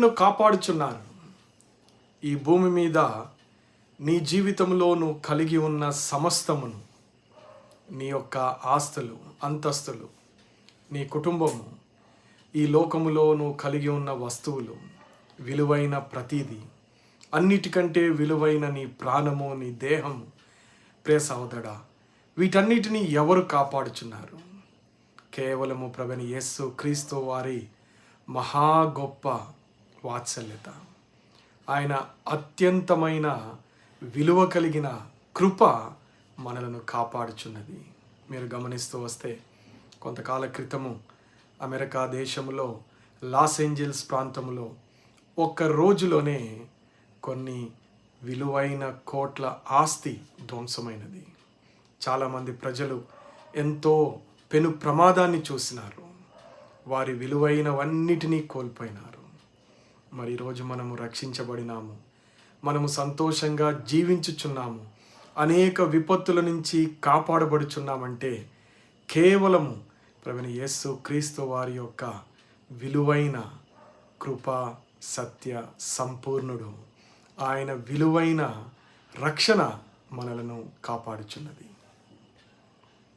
నిన్ను కాపాడుచున్నారు. ఈ భూమి మీద నీ జీవితంలో నువ్వు కలిగి ఉన్న సమస్తమును, నీ యొక్క ఆస్తులు, అంతస్తులు, నీ కుటుంబము, ఈ లోకములో నువ్వు కలిగి ఉన్న వస్తువులు, విలువైన ప్రతీది, అన్నిటికంటే విలువైన నీ ప్రాణము, నీ దేహము, ప్రియ సహోదరా, వీటన్నిటినీ ఎవరు కాపాడుచున్నారు? కేవలము ప్రభువైన యేసు క్రీస్తు వారి మహా గొప్ప వాత్సల్యత, ఆయన అత్యంతమైన విలువ కలిగిన కృప మనలను కాపాడుచున్నది. మీరు గమనిస్తూ వస్తే కొంతకాల క్రితము అమెరికా దేశంలో లాస్ ఏంజల్స్ ప్రాంతంలో ఒక్క రోజులోనే కొన్ని విలువైన కోట్ల ఆస్తి ధ్వంసమైనది. చాలామంది ప్రజలు ఎంతో పెను ప్రమాదాన్ని చూసినారు. వారి విలువైనవన్నిటినీ కోల్పోయినారు. మరి ఈరోజు మనము రక్షించబడినాము, మనము సంతోషంగా జీవించుచున్నాము, అనేక విపత్తుల నుంచి కాపాడబడుచున్నామంటే కేవలము ప్రభువైన యేసు క్రీస్తు వారి యొక్క విలువైన కృప, సత్య సంపూర్ణుడు, ఆయన విలువైన రక్షణ మనలను కాపాడుచున్నది.